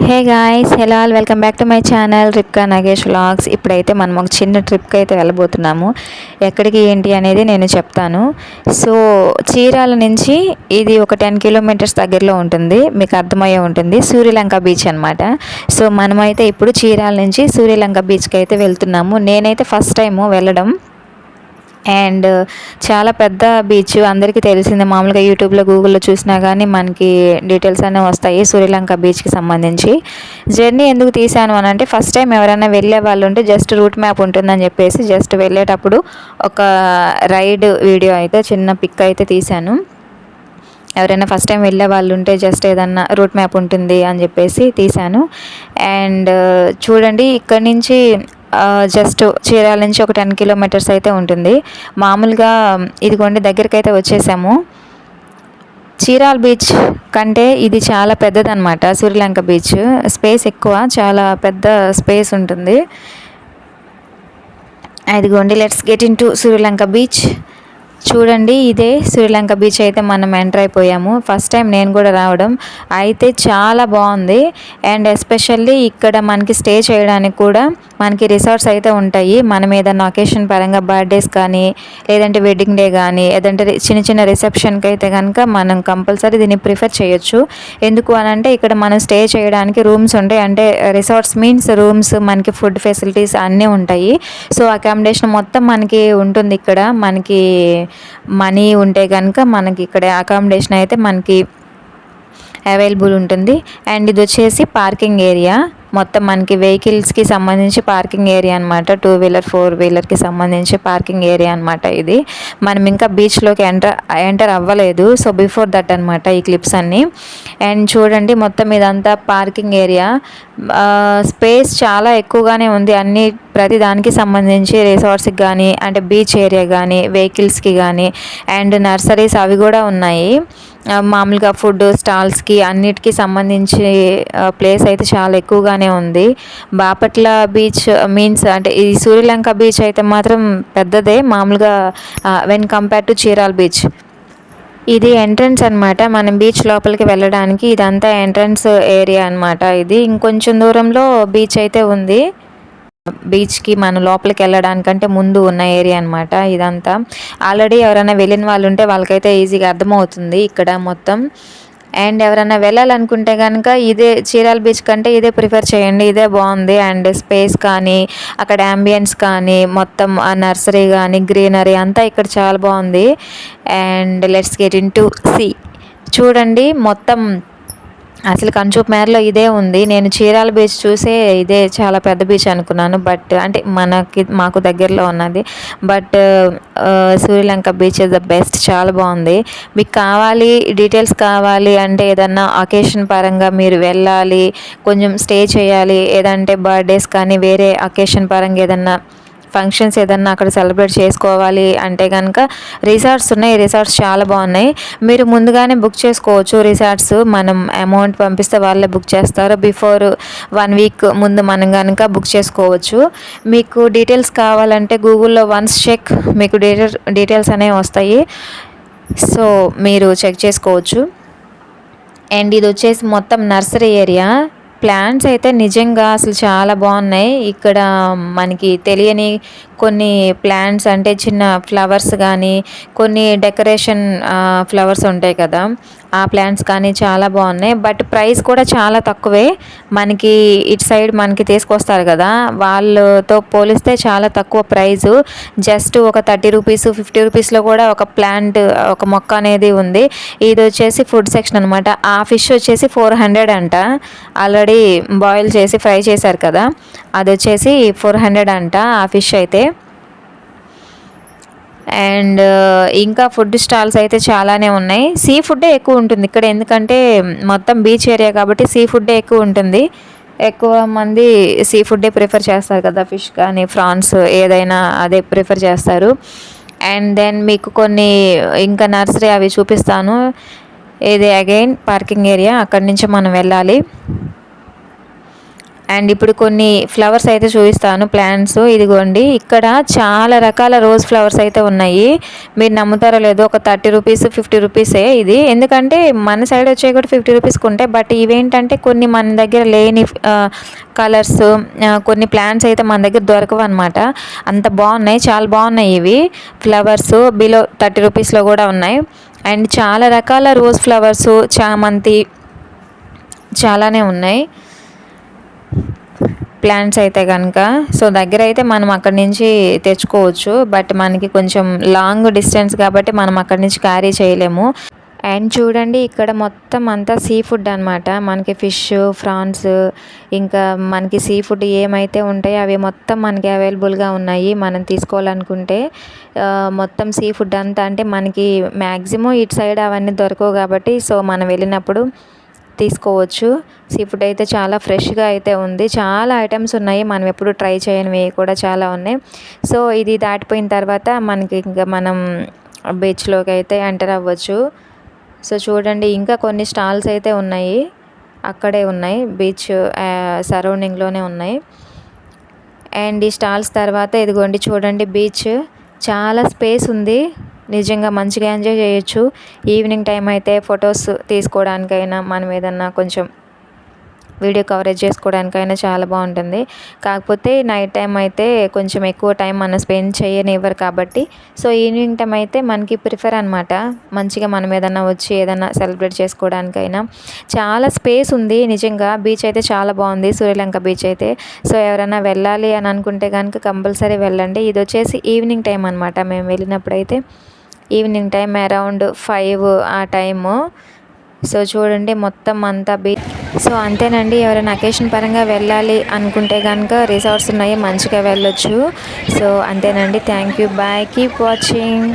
Hey guys, hello all, welcome back to my channel Ripka Nagesh vlogs. ఇప్పుడైతే మనం ఒక చిన్న ట్రిప్కి అయితే వెళ్ళబోతున్నాము. ఎక్కడికి ఏంటి అనేది నేను చెప్తాను. సో చీరాల నుంచి ఇది ఒక 10 కిలోమీటర్స్ దగ్గరలో ఉంటుంది, మీకు అర్థమయ్యే ఉంటుంది. సూర్యలంక బీచ్ అనమాట. సో మనమైతే ఇప్పుడు చీరాల నుంచి సూర్యలంక బీచ్కి అయితే వెళ్తున్నాము. నేనైతే ఫస్ట్ టైము వెళ్ళడం. అండ్ చాలా పెద్ద బీచ్, అందరికీ తెలిసిందే. మామూలుగా యూట్యూబ్లో గూగుల్లో చూసినా కానీ మనకి డీటెయిల్స్ అనేవి వస్తాయి సూర్యలంక బీచ్కి సంబంధించి. జర్నీ ఎందుకు తీసాను అని అంటే, ఫస్ట్ టైం ఎవరైనా వెళ్ళే వాళ్ళు ఉంటే జస్ట్ రూట్ మ్యాప్ ఉంటుందని చెప్పేసి జస్ట్ వెళ్ళేటప్పుడు ఒక రైడ్ వీడియో అయితే చిన్న పిక్ అయితే తీశాను. ఎవరైనా ఫస్ట్ టైం వెళ్ళే వాళ్ళు ఉంటే జస్ట్ ఏదన్నా రూట్ మ్యాప్ ఉంటుంది అని చెప్పేసి తీశాను. అండ్ చూడండి, ఇక్కడ నుంచి జస్ట్ చీరాల నుంచి ఒక 10 కిలోమీటర్స్ అయితే ఉంటుంది. మామూలుగా ఇదిగోండి దగ్గరికి అయితే వచ్చేసాము. చీరాల బీచ్ కంటే ఇది చాలా పెద్దదన్నమాట. సూర్యలంక బీచ్ స్పేస్ ఎక్కువ, చాలా పెద్ద స్పేస్ ఉంటుంది. ఇదిగోండి, let's get in to Suryalanka beach. చూడండి, ఇదే శ్రీలంక బీచ్ అయితే మనం ఎంటర్ అయిపోయాము. ఫస్ట్ టైం నేను కూడా రావడం, అయితే చాలా బాగుంది. అండ్ ఎస్పెషల్లీ ఇక్కడ మనకి స్టే చేయడానికి కూడా మనకి రిసార్ట్స్ అయితే ఉంటాయి. మనం ఏదైనా ఒకేషన్ పరంగా బర్త్డేస్ కానీ, లేదంటే వెడ్డింగ్ డే కానీ, ఏదంటే చిన్న చిన్న రిసెప్షన్కి అయితే కనుక మనం కంపల్సరీ దీన్ని ప్రిఫర్ చేయొచ్చు. ఎందుకు అని అంటే, ఇక్కడ మనం స్టే చేయడానికి రూమ్స్ ఉంటాయి. అంటే రిసార్ట్స్ మీన్స్ రూమ్స్, మనకి ఫుడ్ ఫెసిలిటీస్ అన్నీ ఉంటాయి. సో అకామిడేషన్ మొత్తం మనకి ఉంటుంది. ఇక్కడ మనకి మనీ ఉంటే కనుక మనకి ఇక్కడ అకామిడేషన్ అయితే మనకి అవైలబుల్ ఉంటుంది. అండ్ ఇది వచ్చేసి పార్కింగ్ ఏరియా. మొత్తం మనకి వెహికల్స్కి సంబంధించి పార్కింగ్ ఏరియా అనమాట. 2 వీలర్ 4 వీలర్కి సంబంధించి పార్కింగ్ ఏరియా అనమాట ఇది. మనం ఇంకా బీచ్లోకి ఎంటర్ అవ్వలేదు. సో బిఫోర్ దట్ అనమాట ఈ క్లిప్స్ అన్నీ. అండ్ చూడండి, మొత్తం ఇదంతా పార్కింగ్ ఏరియా. స్పేస్ చాలా ఎక్కువగానే ఉంది. ప్రతి దానికి సంబంధించి రిసార్ట్స్కి కానీ, అంటే బీచ్ ఏరియా కానీ, వెహికల్స్కి కానీ, అండ్ నర్సరీస్ అవి కూడా ఉన్నాయి. మామూలుగా ఫుడ్ స్టాల్స్కి అన్నిటికీ సంబంధించి ప్లేస్ అయితే చాలా ఎక్కువగానే ఉంది. బాపట్ల బీచ్ మీన్స్ అంటే ఈ సూర్యలంక బీచ్ అయితే మాత్రం పెద్దదే, మామూలుగా when compare to Chirala beach. ఇది ఎంట్రన్స్ అనమాట. మనం బీచ్ లోపలికి వెళ్ళడానికి ఇదంతా ఎంట్రన్స్ ఏరియా అనమాట. ఇది ఇంకొంచెం దూరంలో బీచ్ అయితే ఉంది. బీచ్కి మనం లోపలికి వెళ్ళడానికంటే ముందు ఉన్న ఏరియా అనమాట ఇదంతా. ఆల్రెడీ ఎవరైనా వెళ్ళిన వాళ్ళు ఉంటే వాళ్ళకైతే ఈజీగా అర్థమవుతుంది ఇక్కడ మొత్తం. అండ్ ఎవరైనా వెళ్ళాలనుకుంటే కనుక ఇదే చీరాల బీచ్ కంటే ఇదే ప్రిఫర్ చేయండి, ఇదే బాగుంది. అండ్ స్పేస్ కానీ, అక్కడ అంబియన్స్ కానీ, మొత్తం ఆ నర్సరీ కానీ, గ్రీనరీ అంతా ఇక్కడ చాలా బాగుంది. And let's get in to see. చూడండి, మొత్తం అసలు కంచూపు మేరలో ఇదే ఉంది. నేను చీరాల బీచ్ చూసే ఇదే చాలా పెద్ద బీచ్ అనుకున్నాను. బట్ అంటే మాకు దగ్గరలో ఉన్నది. But Suryalanka beach is the best, చాలా బాగుంది. మీకు కావాలి, డీటెయిల్స్ కావాలి అంటే, ఏదన్నా అకేషన్ పరంగా మీరు వెళ్ళాలి, కొంచెం స్టే చేయాలి, ఏదంటే బర్త్డేస్ కానీ, వేరే అకేషన్ పరంగా ఏదన్నా ఫంక్షన్స్ ఏదన్నా అక్కడ సెలబ్రేట్ చేసుకోవాలి అంటే కనుక రిసార్ట్స్ ఉన్నాయి. రిసార్ట్స్ చాలా బాగున్నాయి. మీరు ముందుగానే బుక్ చేసుకోవచ్చు రిసార్ట్స్. మనం అమౌంట్ పంపిస్తే వాళ్ళే బుక్ చేస్తారు. బిఫోర్ 1 వీక్ ముందు మనం కనుక బుక్ చేసుకోవచ్చు. మీకు డీటెయిల్స్ కావాలంటే గూగుల్లో వన్స్ చెక్, మీకు డీటెయిల్స్ అనేవి వస్తాయి. సో మీరు చెక్ చేసుకోవచ్చు. అండ్ ఇది వచ్చేసి మొత్తం నర్సరీ ఏరియా. ప్లాంట్స్ అయితే నిజంగా అసలు చాలా బాగున్నాయి. ఇక్కడ మనకి తెలియని కొన్ని ప్లాంట్స్, అంటే చిన్న ఫ్లవర్స్ కానీ, కొన్ని డెకరేషన్ ఫ్లవర్స్ ఉంటాయి కదా, ఆ ప్లాంట్స్ కానీ చాలా బాగున్నాయి. బట్ ప్రైస్ కూడా చాలా తక్కువే. మనకి ఇటు సైడ్ మనకి తీసుకొస్తారు కదా, వాళ్ళతో పోలిస్తే చాలా తక్కువ ప్రైజు. జస్ట్ ఒక 30 రూపీస్ 50 రూపీస్లో కూడా ఒక ప్లాంట్, ఒక మొక్క అనేది ఉంది. ఇది వచ్చేసి ఫుడ్ సెక్షన్ అనమాట. ఆ ఫిష్ వచ్చేసి 400 అంట. ఆల్రెడీ బాయిల్ చేసి ఫ్రై చేశారు కదా, అది వచ్చేసి 400 అంట ఆ ఫిష్ అయితే. అండ్ ఇంకా ఫుడ్ స్టాల్స్ అయితే చాలానే ఉన్నాయి. సీ ఫుడ్డే ఎక్కువ ఉంటుంది ఇక్కడ, ఎందుకంటే మొత్తం బీచ్ ఏరియా కాబట్టి సీ ఫుడ్డే ఎక్కువ ఉంటుంది. ఎక్కువ మంది సీ ఫుడ్డే ప్రిఫర్ చేస్తారు కదా, ఫిష్ కానీ ఫ్రాన్స్ ఏదైనా అదే ప్రిఫర్ చేస్తారు. అండ్ దెన్ మీకు కొన్ని ఇంకా నర్సరీ అవి చూపిస్తాను. ఇది అగైన్ పార్కింగ్ ఏరియా, అక్కడి నుంచి మనం వెళ్ళాలి. అండ్ ఇప్పుడు కొన్ని ఫ్లవర్స్ అయితే చూపిస్తాను, ప్లాంట్స్. ఇదిగోండి, ఇక్కడ చాలా రకాల రోజ్ ఫ్లవర్స్ అయితే ఉన్నాయి. మీరు నమ్ముతారో లేదో, ఒక 30 రూపీస్ 50 రూపీసే ఇది. ఎందుకంటే మన సైడ్ వచ్చే కూడా 50 రూపీస్కి ఉంటాయి, బట్ ఇవేంటంటే కొన్ని మన దగ్గర లేని కలర్స్, కొన్ని ప్లాంట్స్ అయితే మన దగ్గర దొరకవు అనమాట. అంత బాగున్నాయి, చాలా బాగున్నాయి ఇవి ఫ్లవర్స్. బిలో 30 రూపీస్లో కూడా ఉన్నాయి. అండ్ చాలా రకాల రోజ్ ఫ్లవర్స్, చామంతి చాలానే ఉన్నాయి ప్లాంట్స్ అయితే కనుక. సో దగ్గర అయితే మనం అక్కడి నుంచి తెచ్చుకోవచ్చు, బట్ మనకి కొంచెం లాంగ్ డిస్టెన్స్ కాబట్టి మనం అక్కడి నుంచి క్యారీ చేయలేము. అండ్ చూడండి, ఇక్కడ మొత్తం అంతా సీ ఫుడ్ అనమాట. మనకి ఫిష్, ఫ్రాన్స్, ఇంకా మనకి సీ ఫుడ్ ఏమైతే ఉంటాయో అవి మొత్తం మనకి అవైలబుల్గా ఉన్నాయి మనం తీసుకోవాలనుకుంటే. మొత్తం సీ ఫుడ్ అంతా, అంటే మనకి మ్యాక్సిమం ఇటు సైడ్ అవన్నీ దొరకవు కాబట్టి, సో మనం వెళ్ళినప్పుడు తీసుకోవచ్చు. సీ ఫుడ్ అయితే చాలా ఫ్రెష్గా అయితే ఉంది. చాలా ఐటమ్స్ ఉన్నాయి, మనం ఎప్పుడు ట్రై చేయనివి కూడా చాలా ఉన్నాయి. సో ఇది దాటిపోయిన తర్వాత మనకి ఇంకా మనం బీచ్లోకి అయితే ఎంటర్ అవ్వచ్చు. సో చూడండి, ఇంకా కొన్ని స్టాల్స్ అయితే ఉన్నాయి, అక్కడే ఉన్నాయి, బీచ్ సరౌండింగ్లోనే ఉన్నాయి. అండ్ ఈ స్టాల్స్ తర్వాత ఇదిగోండి చూడండి, బీచ్ చాలా స్పేస్ ఉంది, నిజంగా మంచిగా ఎంజాయ్ చేయొచ్చు. ఈవినింగ్ టైం అయితే ఫొటోస్ తీసుకోవడానికైనా, మనం ఏదన్నా కొంచెం వీడియో కవరేజ్ చేసుకోవడానికైనా చాలా బాగుంటుంది. కాకపోతే నైట్ టైం అయితే కొంచెం ఎక్కువ టైం మనం స్పెండ్ చేయనివ్వరు కాబట్టి, సో ఈవినింగ్ టైం అయితే మనకి ప్రిఫర్ అనమాట. మంచిగా మనం ఏదన్నా వచ్చి ఏదన్నా సెలబ్రేట్ చేసుకోవడానికైనా చాలా స్పేస్ ఉంది. నిజంగా బీచ్ అయితే చాలా బాగుంది, సూర్యలంక బీచ్ అయితే. సో ఎవరైనా వెళ్ళాలి అని అనుకుంటే కనుక కంపల్సరీ వెళ్ళండి. ఇది వచ్చేసి ఈవినింగ్ టైం అనమాట. మేము వెళ్ళినప్పుడైతే ఈవినింగ్ టైం అరౌండ్ 5 ఆ టైము. సో చూడండి, మొత్తం అంతా బీచ్. సో అంతేనండి, ఎవరైనా అకేషన్ పరంగా వెళ్ళాలి అనుకుంటే కనుక రిసార్ట్స్ ఉన్నాయి, మంచిగా వెళ్ళొచ్చు. సో అంతేనండి, thank you, bye, keep watching.